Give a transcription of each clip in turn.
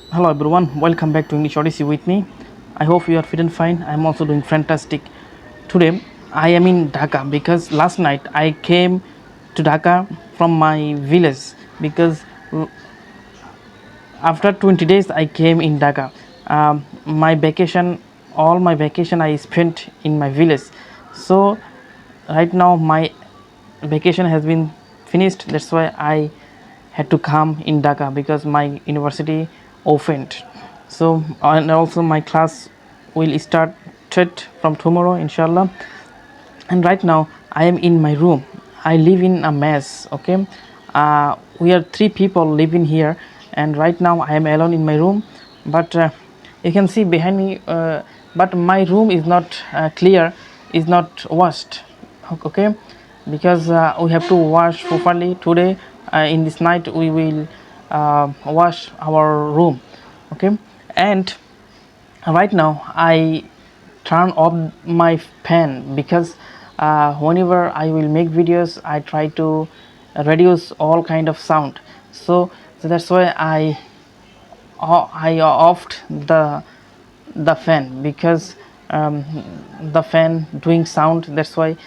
Hello everyone, welcome back to English Odyssey with me. I hope you are fit and fine. I am also doing fantastic. Today I am in Dhaka because last night I came to Dhaka from my village because after 20 days I came in Dhaka. My vacation, all my vacation I spent in my village. So right now my vacation has been finished. That's why I had to come in Dhaka because my university opened. So and also my class will start from tomorrow, inshallah. And right now I am in my room. I live in a mess. Okay, we are three people living here, and right now I am alone in my room. But you can see behind me, but my room is not clear, is not washed. Okay, because we have to wash properly today. In this night we will wash our room. Okay, and right now I turn off my fan because whenever I will make videos I try to reduce all kind of sound. So that's why I offed the fan because the fan doing sound. That's why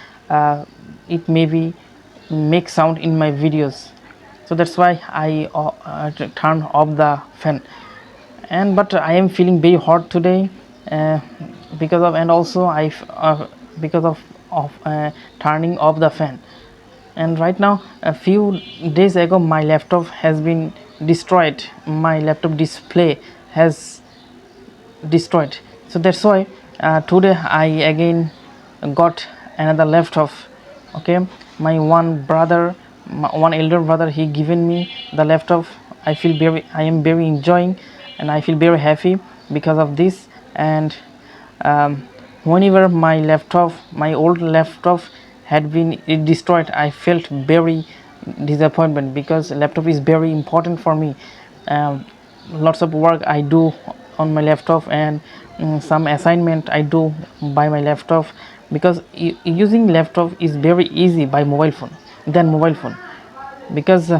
it maybe make sound in my videos. So that's why I turn off the fan. And but I am feeling very hot today, uh, because of, and also because of turning off the fan. And right now a few days ago my laptop has been destroyed, my laptop display has destroyed. So that's why today I again got another laptop. Okay, my one elder brother, he given me the laptop. I am very enjoying and I feel very happy because of this. And whenever my old laptop had been destroyed, I felt very disappointment because laptop is very important for me. Lots of work I do on my laptop, and some assignment I do by my laptop, because using laptop is very easy by mobile phone than mobile phone, because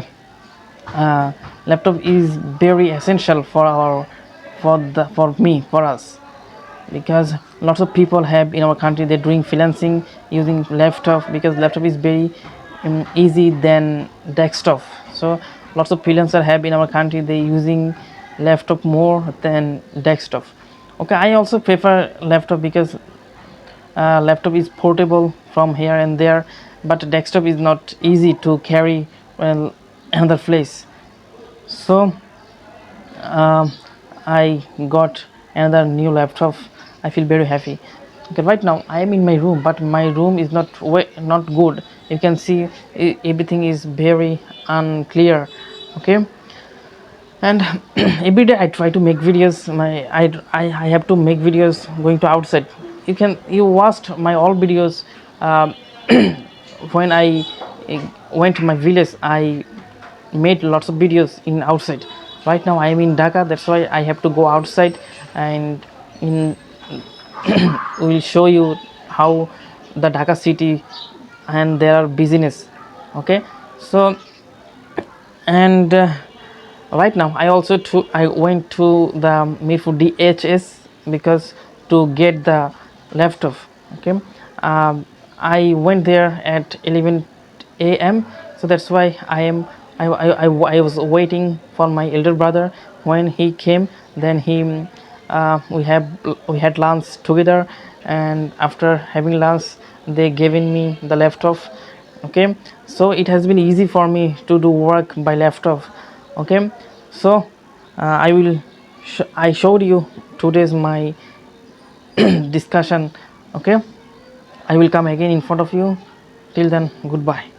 laptop is very essential for our for us, because lots of people have in our country they're doing freelancing using laptop, because laptop is very easy than desktop. So lots of freelancer have in our country they using laptop more than desktop. Okay, I also prefer laptop because laptop is portable from here and there, but desktop is not easy to carry well another place. So I got another new laptop. I feel very happy. Okay, right now I am in my room, but my room is not good. You can see everything is very unclear. Okay, and every day I try to make videos. I have to make videos going to outside. You watched my all videos. um, when I went to my village, I made lots of videos in outside. Right now I am in Dhaka, that's why I have to go outside, and in we will show you how the Dhaka city and their business. Okay, so and right now I went to the Mirpur DHS because to get the laptop. Okay, I went there at 11 a.m. So that's why I was waiting for my elder brother. When he came, then we had lunch together, and after having lunch they given me the laptop. Okay, so it has been easy for me to do work by laptop. Okay, so I showed you today's my discussion. Okay, I will come again in front of you. Till then, goodbye.